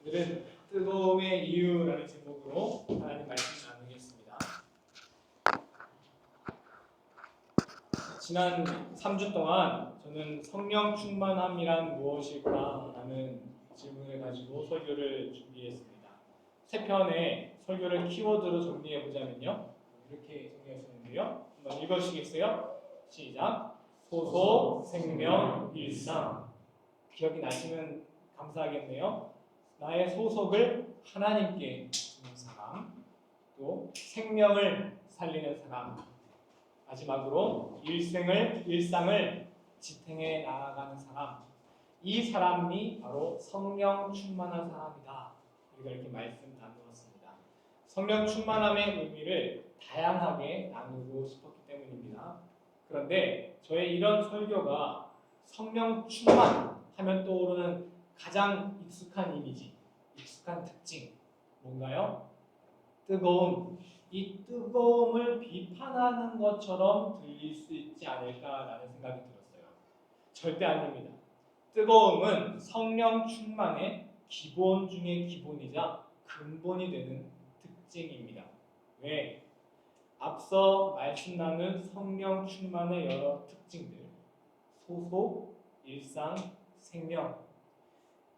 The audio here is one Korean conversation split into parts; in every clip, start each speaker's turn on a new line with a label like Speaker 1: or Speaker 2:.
Speaker 1: 오늘은 뜨거움의 이유라는 제목으로 하나님 말씀 나누겠습니다. 지난 3주 동안 저는 성령 충만함이란 무엇일까 라는 질문을 가지고 설교를 준비했습니다. 세 편의 설교를 키워드로 정리해 보자면요, 이렇게 정리했었는데요. 한번 읽어주시겠어요? 시작. 소속, 생명, 일상. 기억이 나시면 감사하겠네요. 나의 소속을 하나님께 주는 사람, 또 생명을 살리는 사람, 마지막으로 일상을 지탱해 나아가는 사람, 이 사람이 바로 성령 충만한 사람이다. 우리가 이렇게 말씀 나누었습니다. 성령 충만함의 의미를 다양하게 나누고 싶었기 때문입니다. 그런데 저의 이런 설교가 성령 충만 하면 떠오르는 가장 익숙한 이미지, 익숙한 특징 뭔가요? 뜨거움. 이 뜨거움을 비판하는 것처럼 들릴 수 있지 않을까라는 생각이 들었어요. 절대 아닙니다. 뜨거움은 성령 충만의 기본 중의 기본이자 근본이 되는 특징입니다. 왜? 앞서 말씀 나눈 성령 충만의 여러 특징들, 소속, 일상, 생명,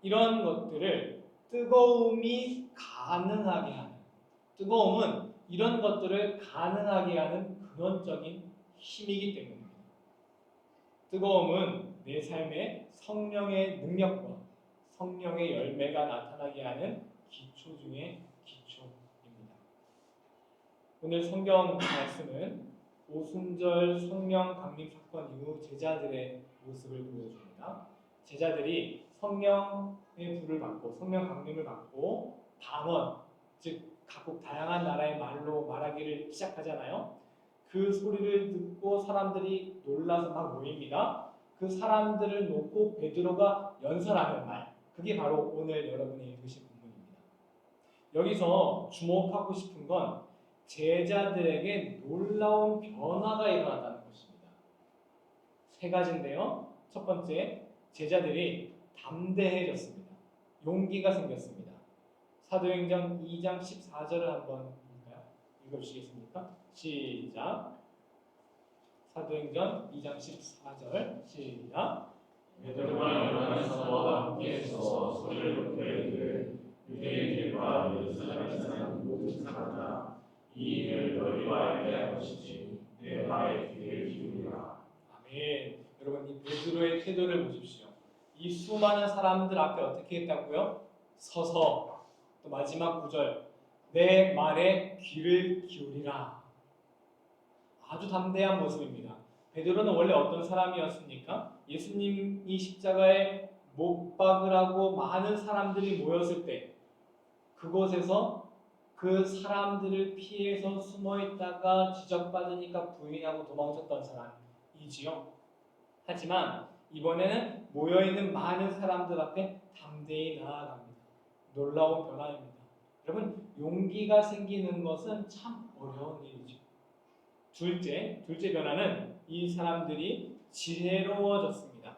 Speaker 1: 이런 것들을 뜨거움이 가능하게 하는, 뜨거움은 이런 것들을 가능하게 하는 근원적인 힘이기 때문입니다. 뜨거움은 내 삶에 성령의 능력과 성령의 열매가 나타나게 하는 기초 중의 기초입니다. 오늘 성경 말씀은 오순절 성령 강림 사건 이후 제자들의 모습을 보여줍니다. 제자들이 성령의 불을 받고 성령 강림을 받고 방언, 즉 각국 다양한 나라의 말로 말하기를 시작하잖아요. 그 소리를 듣고 사람들이 놀라서 막 모입니다. 그 사람들을 놓고 베드로가 연설하는 말, 그게 바로 오늘 여러분이 읽으신 본문입니다. 여기서 주목하고 싶은 건 제자들에게 놀라운 변화가 일어났다는 것입니다. 세 가지인데요. 첫 번째, 제자들이 담대해졌습니다. 용기가 생겼습니다. 사도행전 2장 14절을 한번 읽어주시겠습니까? 시작. 사도행전 2장 14절 시작.
Speaker 2: 베드로가 요한에서 함께 서서 소리를 높여 이르되 유대인들과 예루살렘 사는 모든 사람들아, 이 일을 너희와 알게 할 것이지 내 말에 귀를 기울이라.
Speaker 1: 아멘. 여러분, 이 베드로의 태도를 보십시오. 이 수많은 사람들 앞에 어떻게 했다고요? 서서. 또 마지막 구절, 내 말에 귀를 기울이라. 아주 담대한 모습입니다. 베드로는 원래 어떤 사람이었습니까? 예수님이 십자가에 못 박으라고 많은 사람들이 모였을 때 그곳에서 그 사람들을 피해서 숨어 있다가 지적받으니까 부인하고 도망쳤던 사람이지요. 하지만 이번에는 모여있는 많은 사람들 앞에 담대히 나아갑니다. 놀라운 변화입니다. 여러분, 용기가 생기는 것은 참 어려운 일이죠. 둘째 변화는 이 사람들이 지혜로워졌습니다.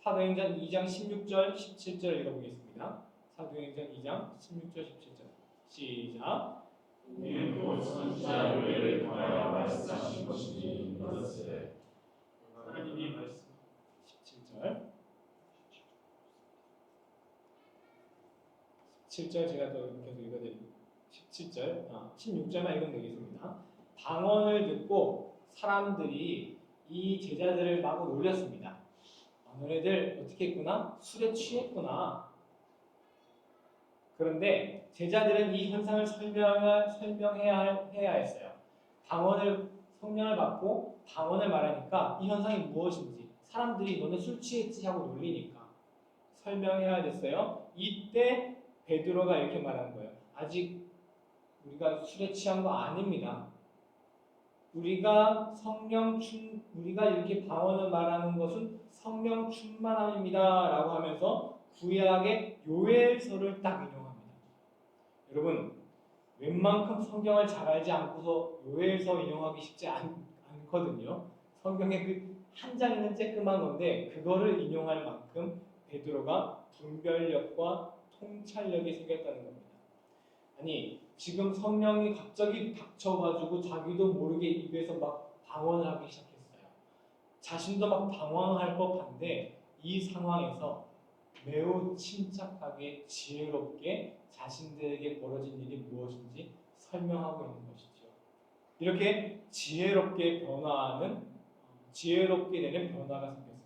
Speaker 1: 사도행전 2장 16절 17절 읽어보겠습니다. 사도행전 2장 16절 17절 시작.
Speaker 2: 이는 곧 선지자 요엘을 통하여 말씀하신 것이니 이것을
Speaker 1: 하나님이 말씀 17절 17절 제가 또 계속 읽어드릴게요. 17절 16절만 읽으면 되겠습니다. 방언을 듣고 사람들이 이 제자들을 마구 놀렸습니다. 너네들 어떻게 했구나? 술에 취했구나. 그런데 제자들은 이 현상을 설명해야 했어요. 성령을 받고 방언을 말하니까 이 현상이 무엇인지 사람들이 너네 술 취했지 하고 놀리니까 설명해야 됐어요. 이때 베드로가 이렇게 말하는 거예요. 아직 우리가 술에 취한 거 아닙니다. 우리가 이렇게 방언을 말하는 것은 성령 충만함입니다. 라고 하면서 구약의 요엘서를 딱 인용합니다. 여러분, 웬만큼 성경을 잘 알지 않고서 요엘서 인용하기 쉽지 않거든요. 성경에 그 한 장에는 쬐끄만 건데 그거를 인용할 만큼 베드로가 분별력과 통찰력이 생겼다는 겁니다. 아니 지금 성령이 갑자기 닥쳐가지고 자기도 모르게 입에서 막 방언을 하기 시작했어요. 자신도 막 당황할 법한데 이 상황에서 매우 침착하게 지혜롭게 자신들에게 벌어진 일이 무엇인지 설명하고 있는 것이죠. 이렇게 지혜롭게 되는 변화가 생겼습니다.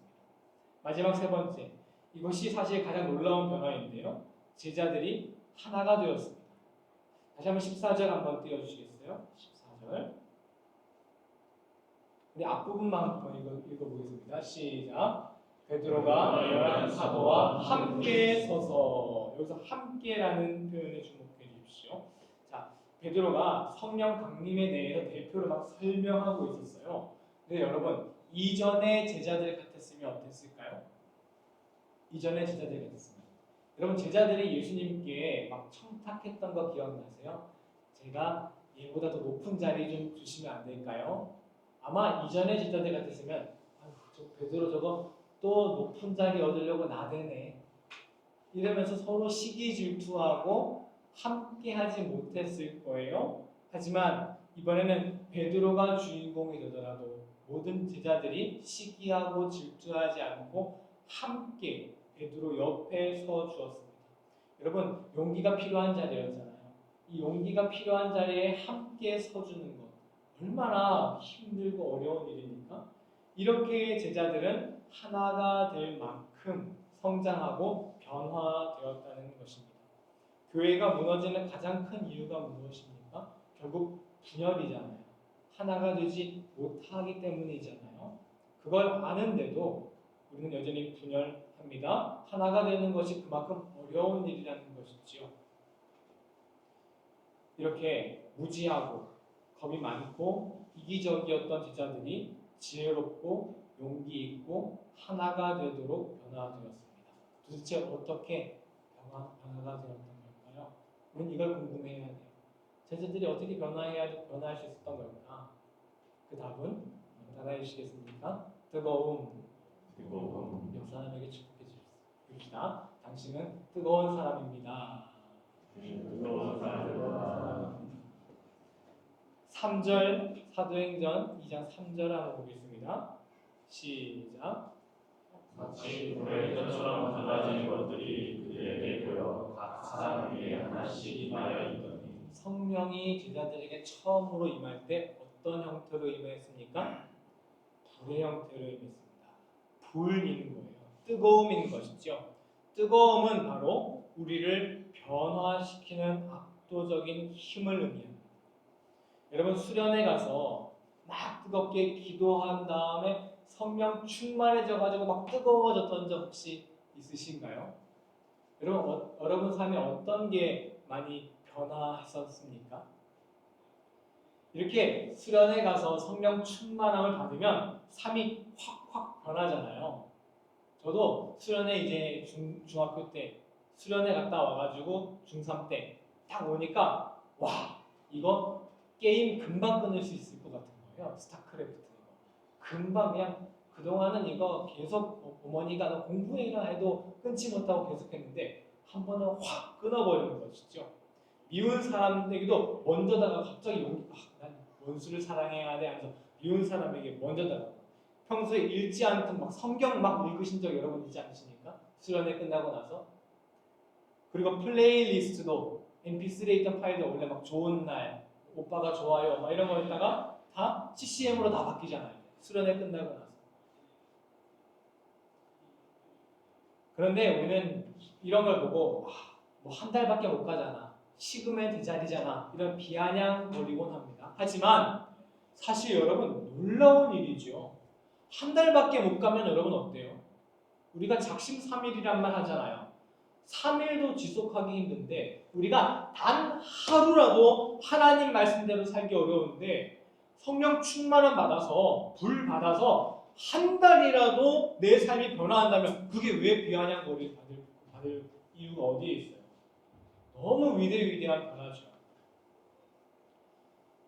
Speaker 1: 마지막 세 번째, 이것이 사실 가장 놀라운 변화인데요. 제자들이 하나가 되었습니다. 다시 한번 14절 한번 띄워주시겠어요? 14절. 우리 앞부분만 한번 읽어보겠습니다. 시작. 베드로가 열한 사도와 함께 서서, 여기서 함께라는 표현에 주목해 주십시오. 자, 베드로가 성령 강림에 대해서 대표로 막 설명하고 있었어요. 근데 여러분, 이전의 제자들 같았으면 어땠을까요? 이전의 제자들 같았으면. 여러분, 제자들이 예수님께 막 청탁했던 거 기억나세요? 제가 얘보다 더 높은 자리 좀 주시면 안 될까요? 아마 이전의 제자들 같았으면 아유, 저 베드로 저거 또 높은 자리 얻으려고 나대네 이러면서 서로 시기 질투하고 함께 하지 못했을 거예요. 하지만 이번에는 베드로가 주인공이 되더라도 모든 제자들이 시기하고 질투하지 않고 함께 베드로 옆에 서 주었습니다. 여러분, 용기가 필요한 자리였잖아요. 이 용기가 필요한 자리에 함께 서주는 것 얼마나 힘들고 어려운 일입니까? 이렇게 제자들은 하나가 될 만큼 성장하고 변화되었다는 것입니다. 교회가 무너지는 가장 큰 이유가 무엇입니까? 결국 분열이잖아요. 하나가 되지 못하기 때문이잖아요. 그걸 아는데도 우리는 여전히 분열합니다. 하나가 되는 것이 그만큼 어려운 일이라는 것이지요. 이렇게 무지하고 겁이 많고 이기적이었던 제자들이 지혜롭고 용기 있고 하나가 되도록 변화되었습니다. 도대체 어떻게 변화가 되었던 걸까요? 우리는 이걸 궁금해해야 돼요. 제자들이 어떻게 변화할 수 있었던 걸까? 그 답은 따라해 주시겠습니까? 뜨거움. 옆 사람에게 축복해 주십시다. 당신은 뜨거운 사람입니다. 3절 사도행전 2장 3절 한번 보겠습니다. 시작.
Speaker 2: 마치 불의 혀처럼 달라진 것들이 그들에게 보여 각 사람 위에 하나씩 임하여 있더니
Speaker 1: 성령이 제자들에게 처음으로 임할 때 어떤 형태로 임했습니까? 불의 형태로 임했습니다. 불인 거예요. 뜨거움인 것이죠. 뜨거움은 바로 우리를 변화시키는 압도적인 힘을 의미합니다. 여러분, 수련회 가서 막 뜨겁게 기도한 다음에 성령 충만해져 가지고 막 뜨거워졌던 적 혹시 있으신가요? 여러분 삶에 어떤 게 많이 변화했었습니까? 이렇게 수련회 가서 성령 충만함을 받으면 삶이 확확 변하잖아요. 저도 수련회 이제 중학교 때 수련회 갔다 와가지고 중3 때 딱 오니까 와, 이거 게임 금방 끊을 수 있을 것 같은 거예요. 스타크래프트 이거. 금방 그냥 그동안은 이거 계속 어머니가 너 공부해라 해도 끊지 못하고 계속했는데 한 번은 확 끊어버리는 것이죠. 미운 사람에게도 먼저다가 갑자기 난 원수를 사랑해야 돼 하면서 미운 사람에게 먼저다가 평소에 읽지 않던 막 성경 막 읽으신 적 여러분 있지 않으십니까? 수련회 끝나고 나서. 그리고 플레이리스트도 mp3 있던 파일도 원래 막 좋은 날 오빠가 좋아요 막 이런 거에다가 다 CCM으로 다 바뀌잖아요. 수련회 끝나고 나서. 그런데 우리는 이런 걸 보고 뭐 한 달밖에 못 가잖아. 식으면 제자리잖아. 이런 비아냥 거리곤 합니다. 하지만 사실 여러분 놀라운 일이죠. 한 달밖에 못 가면 여러분 어때요? 우리가 작심삼일이란 말 하잖아요. 3일도 지속하기 힘든데 우리가 단 하루라도 하나님 말씀대로 살기 어려운데 성령 충만함 받아서 불 받아서 한 달이라도 내 삶이 변화한다면 그게 왜 비아냥거리를 받을 이유가 어디에 있어요? 너무 위대한 변화죠.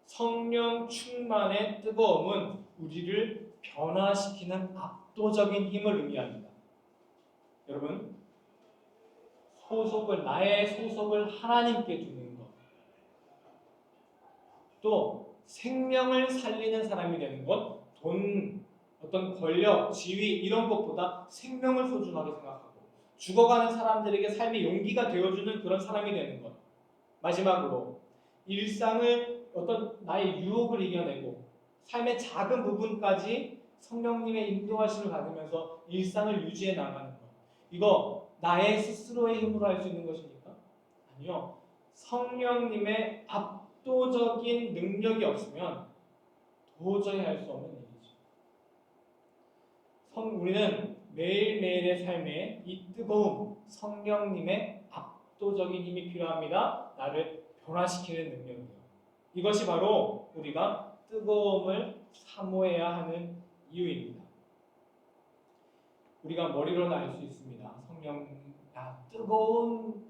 Speaker 1: 성령 충만의 뜨거움은 우리를 변화시키는 압도적인 힘을 의미합니다. 여러분, 나의 소속을 하나님께 두는 것. 또 생명을 살리는 사람이 되는 것. 돈, 어떤 권력, 지위 이런 것보다 생명을 소중하게 생각하고 죽어가는 사람들에게 삶의 용기가 되어주는 그런 사람이 되는 것. 마지막으로 일상을 어떤 나의 유혹을 이겨내고 삶의 작은 부분까지 성령님의 인도하심을 받으면서 일상을 유지해 나가는 것. 이거 나의 스스로의 힘으로 할 수 있는 것입니까? 아니요. 성령님의 압도적인 능력이 없으면 도저히 할 수 없는 일이죠. 우리는 매일매일의 삶에 이 뜨거움, 성령님의 압도적인 힘이 필요합니다. 나를 변화시키는 능력이요. 이것이 바로 우리가 뜨거움을 사모해야 하는 이유입니다. 우리가 머리로는 알 수 있습니다. 뜨거운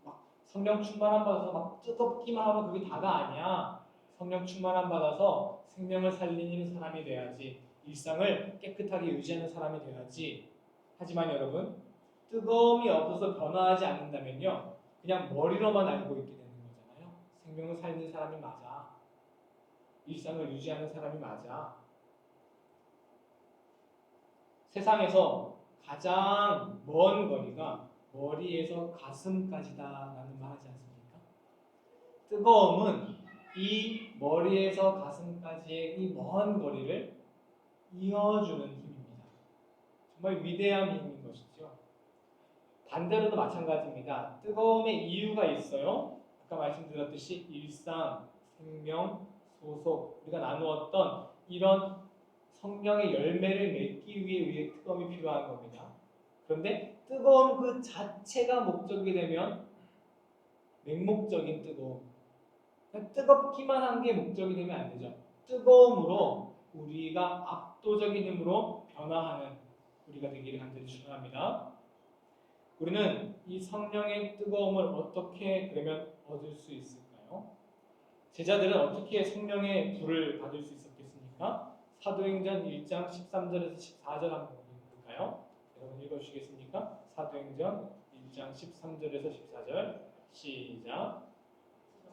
Speaker 1: 막 성령 충만함 받아서 막 뜨겁기만 하면 그게 다가 아니야. 성령 충만함 받아서 생명을 살리는 사람이 돼야지. 일상을 깨끗하게 유지하는 사람이 돼야지. 하지만 여러분, 뜨거움이 없어서 변화하지 않는다면요, 그냥 머리로만 알고 있게 되는 거잖아요. 생명을 살리는 사람이 맞아. 일상을 유지하는 사람이 맞아. 세상에서 가장 먼 거리가 머리에서 가슴까지다라는 말 하지 않습니까? 뜨거움은 이 머리에서 가슴까지의 이 먼 거리를 이어주는 힘입니다. 정말 위대한 힘인 것이죠. 반대로도 마찬가지입니다. 뜨거움의 이유가 있어요. 아까 말씀드렸듯이 일상, 생명, 소속, 우리가 나누었던 이런 성령의 열매를 맺기 위해 뜨거움이 필요한 겁니다. 그런데 뜨거움 그 자체가 목적이 되면 맹목적인 뜨거움, 뜨겁기만 한 게 목적이 되면 안 되죠. 뜨거움으로 우리가 압도적인 힘으로 변화하는 우리가 되기를 간절히 축원합니다. 우리는 이 성령의 뜨거움을 어떻게 그러면 얻을 수 있을까요? 제자들은 어떻게 성령의 불을 받을 수 있었겠습니까? 사도행전 1장 13절에서 14절 한번 볼까요? 여러분 읽어주시겠습니까? 사도행전 1장 13절에서 14절 시작.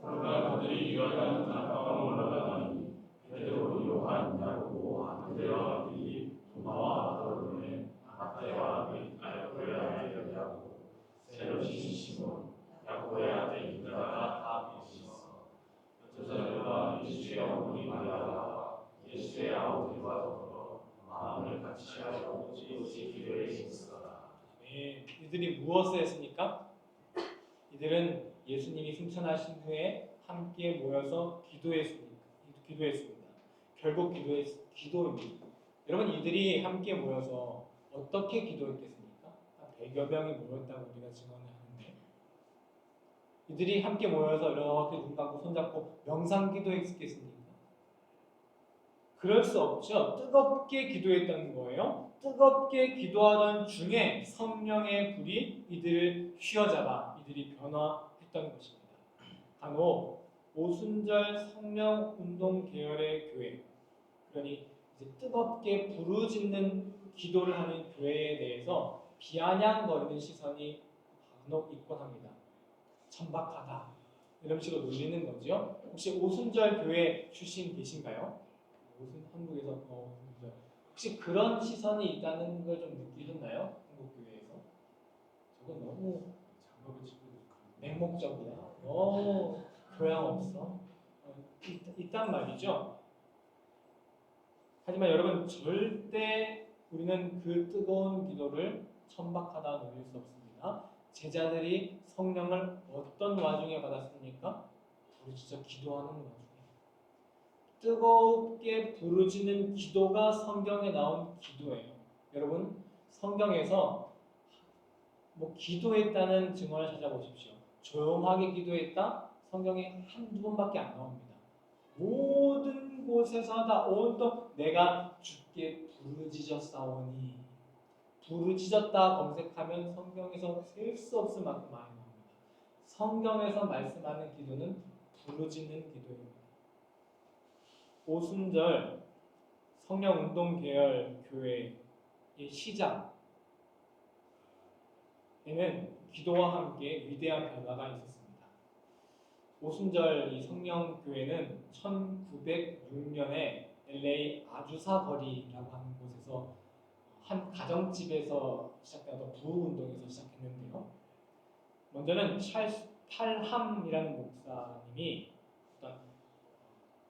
Speaker 2: 그러나 그들이 유하단 강가로 올라가니 베드로, 요한, 야고보, 안드레와 빌립, 도마와 바돌로메, 마태와 알페의 아들 야고보, 세로신 시몬, 야고보의 아들 유다가 다 있었어. 여자들과 예수의 어머니 마리아와 예수의 아우들과 더불어 마음을 같이 하여 오직 기도에 있었다.
Speaker 1: 이들이 무엇을 했습니까? 이들은 예수님이 승천하신 후에 함께 모여서 기도했습니다. 결국 기도입니다. 여러분, 이들이 함께 모여서 어떻게 기도했겠습니까? 100여 명이 모였다고 우리가 증언을 하는데, 이들이 함께 모여서 이렇게 눈 감고 손잡고 명상 기도했겠습니까? 그럴 수 없죠. 뜨겁게 기도했다는 거예요. 뜨겁게 기도하던 중에 성령의 불이 이들을 휘어잡아 이들이 변화했던 것입니다. 간혹 오순절 성령 운동 계열의 교회, 그러니 이제 뜨겁게 부르짖는 기도를 하는 교회에 대해서 비아냥거리는 시선이 간혹 있곤 합니다. 천박하다 이런 식으로 놀리는 거죠. 혹시 오순절 교회 출신 계신가요? 한국에서 혹시 그런 시선이 있다는 걸 좀 느끼셨나요? 한국 교회에서? 저건 너무 맹목적이야. 너무 교양 없어. 있단 말이죠. 하지만 여러분, 절대 우리는 그 뜨거운 기도를 천박하다 놀릴 수 없습니다. 제자들이 성령을 어떤 와중에 받았습니까? 부르짖어 기도하는 와중에. 뜨겁게 부르짖는 기도가 성경에 나온 기도예요. 여러분, 성경에서 기도했다는 증언을 찾아보십시오. 조용하게 기도했다? 성경에 한두 번밖에 안 나옵니다. 모든 곳에서 다 온통 내가 주께 부르짖었사오니, 부르짖었다 검색하면 성경에서 셀 수 없을 만큼 많이 나옵니다. 성경에서 말씀하는 기도는 부르짖는 기도입니다. 오순절 성령운동 계열 교회의 시작에는 기도와 함께 위대한 변화가 있었습니다. 오순절 이 성령교회는 1906년에 LA 아주사 거리라고 하는 곳에서 한 가정집에서 시작된 부흥운동에서 시작했는데요. 먼저는 찰스 팔함이라는 목사님이 어떤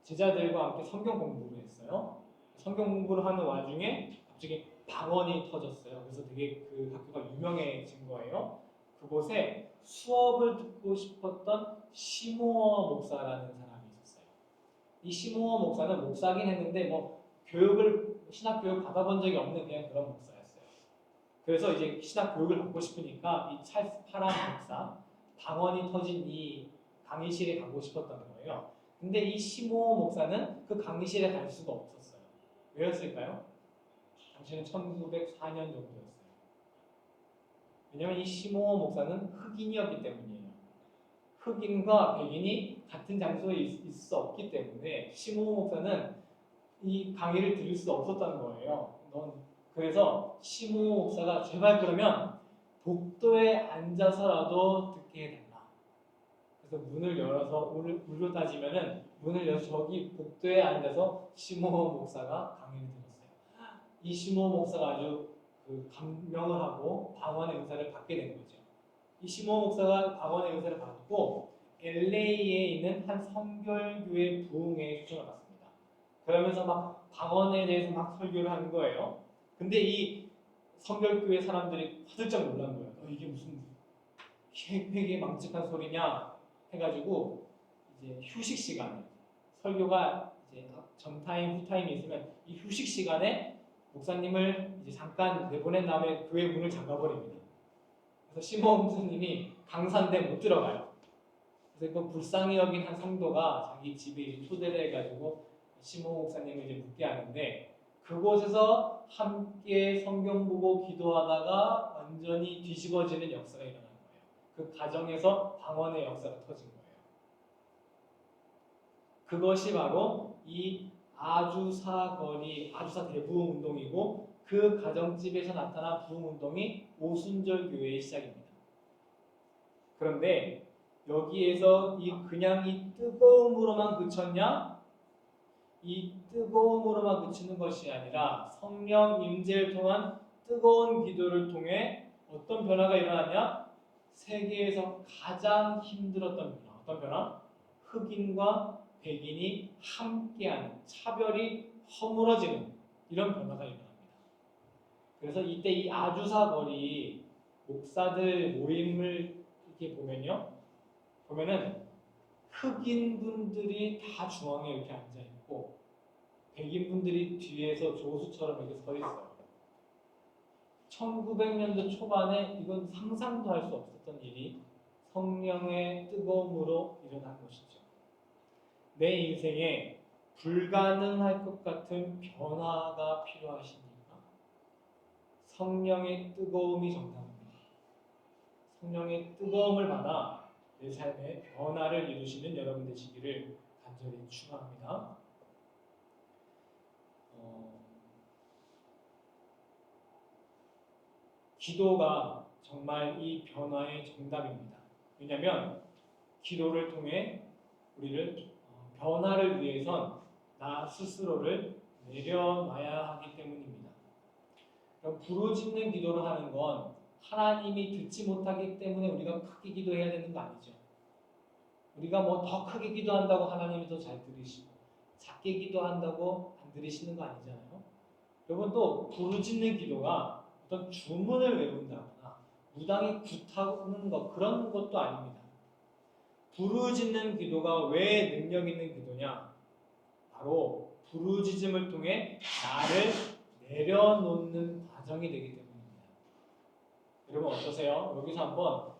Speaker 1: 제자들과 함께 성경 공부를 했어요. 성경 공부를 하는 와중에 갑자기 방언이 터졌어요. 그래서 되게 그 학교가 유명해진 거예요. 그곳에 수업을 듣고 싶었던 시모어 목사라는 사람이 있었어요. 이 시모어 목사는 목사긴 했는데 뭐 신학 교육 받아본 적이 없는 그냥 그런 목사였어요. 그래서 이제 신학 교육을 받고 싶으니까 이 찰스 파람 목사 방언이 터진 이 강의실에 가고 싶었던 거예요. 근데 이 시모 목사는 그 강의실에 갈 수가 없었어요. 왜였을까요? 당시는 1904년 정도였어요. 왜냐하면 이 시모 목사는 흑인이었기 때문이에요. 흑인과 백인이 같은 장소에 있을 수 없기 때문에 시모 목사는 이 강의를 들을 수 없었다는 거예요. 그래서 시모 목사가 제발 그러면 복도에 앉아서라도 듣게 해달라. 그래서 문을 열어서 울로 따지면은 문을 열어서 저기 복도에 앉아서 시모 목사가 강의를 들었어요. 이 시모 목사가 아주 그 감명을 하고 방언의 은사를 받게 된 거죠. 이 시모 목사가 방언의 은사를 받고 LA에 있는 한 성결교회 부흥회에 초청을 받습니다. 그러면서 막 방언에 대해서 막 설교를 하는 거예요. 근데 이 성결교회 사람들이 화들짝 놀란 거예요. 이게 무슨 회개 망측한 소리냐 해가지고 이제 휴식 시간에 설교가 이제 전타임 후타임이 있으면 이 휴식 시간에 목사님을 이제 잠깐 내보낸 다음에 교회 문을 잠가버립니다. 그래서 시모 목사님이 강사인데 못 들어가요. 그래서 그 불쌍히 여긴 한 성도가 자기 집에 이제 초대를 해가지고 시모 목사님을 이제 묵게 하는데 그곳에서 함께 성경 보고 기도하다가 완전히 뒤집어지는 역사가 일어난 거예요. 그 가정에서 방언의 역사가 터진 거예요. 그것이 바로 이 아주사 대부흥 운동이고 그 가정집에서 나타난 부흥 운동이 오순절 교회의 시작입니다. 그런데 여기에서 그냥 이 뜨거움으로만 그쳤냐? 이 뜨거움으로만 그치는 것이 아니라 성령 임재를 통한 뜨거운 기도를 통해 어떤 변화가 일어나냐? 세계에서 가장 힘들었던 변화. 어떤 변화? 흑인과 백인이 함께하는 차별이 허물어지는 이런 변화가 일어납니다. 그래서 이때 이 아주사 거리 목사들 모임을 이렇게 보면은 흑인 분들이 다 중앙에 이렇게 앉아 있고 백인 분들이 뒤에서 조수처럼 이렇게 서 있어요. 1900년도 초반에 이건 상상도 할 수 없었던 일이 성령의 뜨거움으로 일어난 것이죠. 내 인생에 불가능할 것 같은 변화가 필요하십니까? 성령의 뜨거움이 정답입니다. 성령의 뜨거움을 받아 내 삶에 변화를 이루시는 여러분 되시기를 간절히 축원합니다. 기도가 정말 이 변화의 정답입니다. 왜냐하면 기도를 통해 우리를 변화를 위해선 나 스스로를 내려놔야 하기 때문입니다. 그럼 부르짖는 기도를 하는 건 하나님이 듣지 못하기 때문에 우리가 크게 기도해야 되는 거 아니죠. 우리가 뭐 더 크게 기도한다고 하나님이 더 잘 들으시고 작게 기도한다고 안 들으시는 거 아니잖아요. 여러분 또 부르짖는 기도가 어떤 주문을 외운다거나 무당이 굿하는 것 그런 것도 아닙니다. 부르짖는 기도가 왜 능력 있는 기도냐? 바로 부르짖음을 통해 나를 내려놓는 과정이 되기 때문입니다. 여러분 어떠세요? 여기서 한번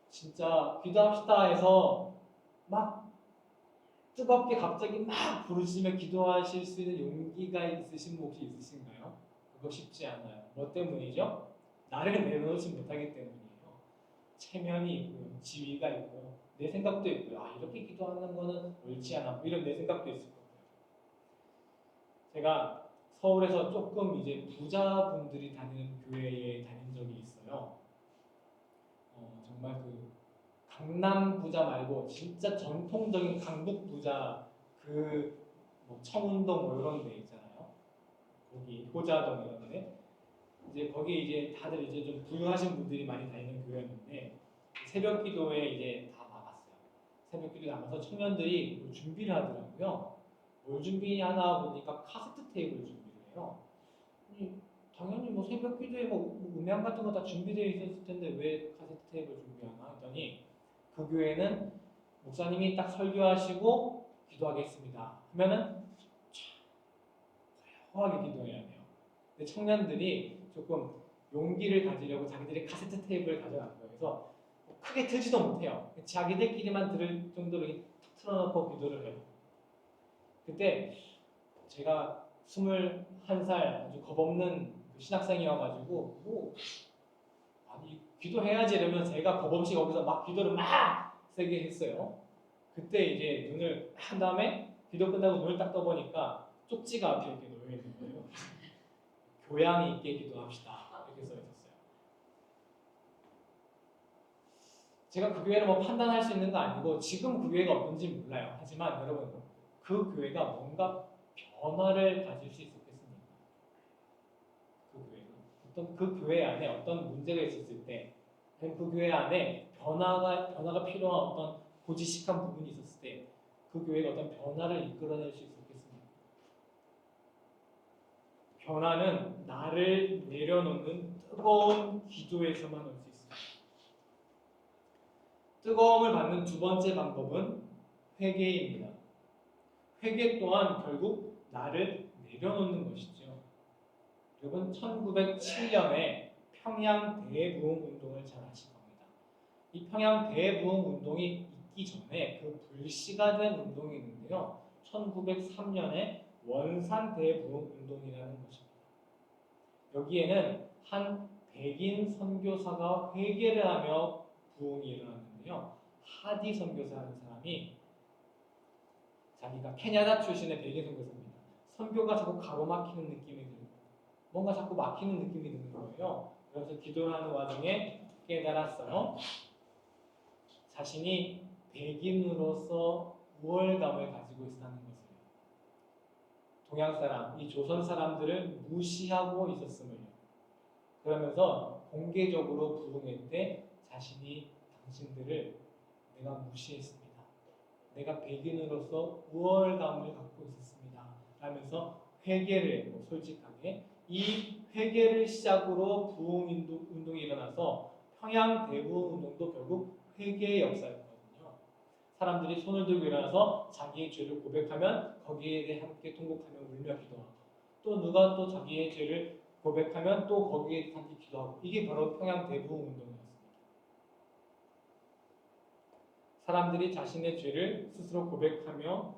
Speaker 1: 진짜 기도합시다 해서 막 뜨겁게 갑자기 막 부르짖으며 기도하실 수 있는 용기가 있으신 분 혹시 있으신가요? 그거 쉽지 않아요. 뭐 때문이죠? 나를 내려놓지 못하기 때문이에요. 체면이 있고요, 지위가 있고요, 내 생각도 있고요. 이렇게 기도하는 거는 옳지 않아. 이런 내 생각도 있을 거고요. 제가 서울에서 조금 이제 부자분들이 다니는 교회에 다닌 적이 있어요. 정말 그 강남 부자 말고 진짜 전통적인 강북 부자 그뭐 청운동 뭐 이런 데 있잖아요. 거기 효자동 이런 데 이제 거기 이제 다들 이제 좀 부유하신 분들이 많이 다니는 교회였는데 새벽 기도에 이제 다 나갔어요. 새벽 기도에 나가서 청년들이 뭐 준비를 하더라고요. 뭘 준비하나 보니까 카세트 테이블 준비를 해요. 아니, 당연히 뭐 새벽 기도에 뭐 음향 같은 거 다 준비되어 있었을 텐데 왜 카세트 테이블 준비하나 했더니 그 교회는 목사님이 딱 설교하시고 기도하겠습니다 하면은 허하게 기도해야 돼요. 근데 청년들이 조금 용기를 가지려고 자기들이 카세트 테이블을 가져간 거예요. 그래서 크게 틀지도 못해요. 자기들끼리만 들을 정도로 툭 틀어놓고 기도를 해요. 그때 제가 21살 아주 겁없는 신학생이어가지고 뭐 아니 기도해야지 이러면 제가 겁없이 거기서 막 기도를 막 세게 했어요. 그때 이제 눈을 한 다음에 기도 끝나고 눈을 딱 떠보니까 쪽지가 앞에 이렇게 놓여 있는 거예요. 교양 있게 기도합시다 이렇게 써 있었어요. 제가 그 교회를 뭐 판단할 수 있는 거 아니고 지금 그 교회가 어떤지 몰라요. 하지만 여러분 그 교회가 뭔가 변화를 가질 수 있었겠습니까? 그 교회가 어떤 그 교회 안에 어떤 문제가 있었을 때, 그 교회 안에 변화가 필요한 어떤 고지식한 부분이 있었을 때, 그 교회가 어떤 변화를 이끌어낼 수 있었겠습니까? 변화는 나를 내려놓는 뜨거운 기도에서만 올 수 있습니다. 뜨거움을 받는 두 번째 방법은 회개입니다. 회개 또한 결국 나를 내려놓는 것이죠. 여러분 1907년에 평양 대부흥 운동을 잘 아실 겁니다. 이 평양 대부흥 운동이 있기 전에 그 불씨가 된 운동이 있는데요. 1903년에 원산 대부흥 운동이라는 것입니다. 여기에는 한 백인 선교사가 회개를 하며 부흥이 일어났는데요. 하디 선교사라는 사람이 자기가 캐나다 출신의 백인 선교사입니다. 선교가 자꾸 가로막히는 느낌이 들고 뭔가 자꾸 막히는 느낌이 드는 거예요. 그래서 기도를 하는 와중에 깨달았어요. 자신이 백인으로서 우월감을 가지고 있었다는 것을. 동양 사람, 이 조선 사람들을 무시하고 있었음을요. 그러면서 공개적으로 부흥회 때 자신이 당신들을 내가 무시했습니다. 내가 백인으로서 우월감을 갖고 있었습니다. 라면서 회개를 했고 솔직하게 이 회개를 시작으로 부흥 운동이 일어나서 평양 대부흥 운동도 결국 회개의 역사였거든요. 사람들이 손을 들고 일어나서 자기의 죄를 고백하면 거기에 대해 함께 통곡하며 울며 기도하고 또 누가 또 자기의 죄를 고백하면 또 거기에 함께 기도하고 이게 바로 평양 대부흥 운동이었습니다. 사람들이 자신의 죄를 스스로 고백하며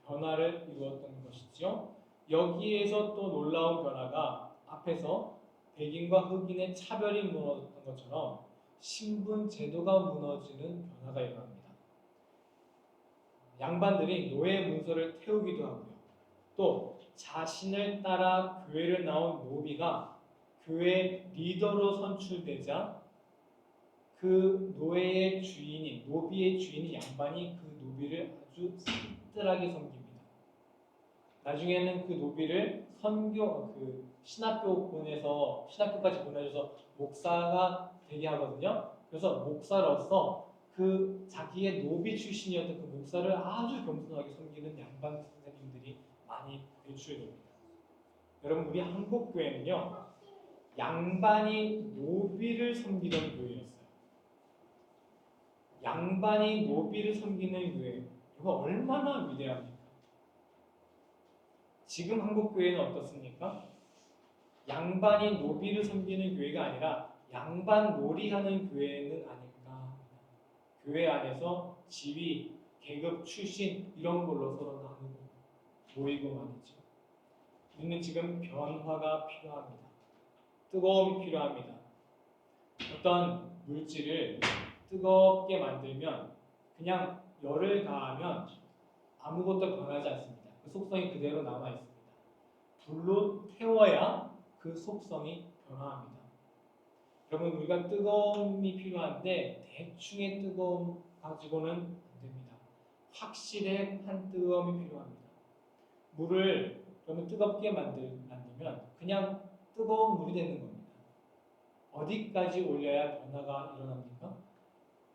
Speaker 1: 변화를 이루었던 것이죠. 여기에서 또 놀라운 변화가 앞에서 백인과 흑인의 차별이 무너졌던 것처럼 신분 제도가 무너지는 변화가 일어납니다. 양반들이 노예 문서를 태우기도 하고요. 또 자신을 따라 교회를 나온 노비가 교회 리더로 선출되자 그 노예의 주인이 노비의 주인이 양반이 그 노비를 아주 씁쓸하게 섬깁니다. 나중에는 그 노비를 신학교 보내서 신학교까지 보내줘서 목사가 되게 하거든요. 그래서 목사로서 그 자기의 노비 출신이었던 그 목사를 아주 겸손하게 섬기는 양반 선생님들이 많이 배출됩니다. 여러분 우리 한국 교회는요 양반이 노비를 섬기던 교회였어요. 양반이 노비를 섬기는 교회 이거 얼마나 위대합니까? 지금 한국 교회는 어떻습니까? 양반이 노비를 섬기는 교회가 아니라 양반 놀이하는 교회는 아닐까. 교회 안에서 지위, 계급, 출신 이런 걸로 서로 나누고 모이고 말이죠. 우리는 지금 변화가 필요합니다. 뜨거움이 필요합니다. 어떤 물질을 뜨겁게 만들면 그냥 열을 가하면 아무것도 변하지 않습니다. 그 속성이 그대로 남아 있습니다. 불로 태워야 그 속성이 변화합니다. 여러분 우리가 뜨거움이 필요한데 대충의 뜨거움 가지고는 안 됩니다. 확실한 뜨거움이 필요합니다. 물을 그러면 뜨겁게 만들면 그냥 뜨거운 물이 되는 겁니다. 어디까지 올려야 변화가 일어납니까?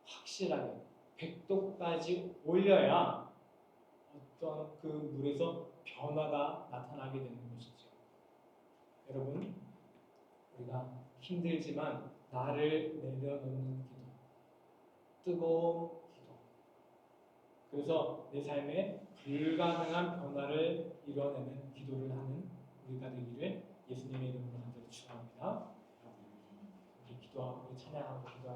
Speaker 1: 확실하게 100도까지 올려야 어떤 그 물에서 변화가 나타나게 되는 것이죠. 여러분, 우리가 힘들지만 나를 내려놓는 기도, 뜨거운 기도. 그래서 내 삶에 불가능한 변화를 이뤄내는 기도를 하는 우리가 되기를 예수님의 이름으로 간절히 축원합니다. 우리 기도하고 찬양하고 기도하고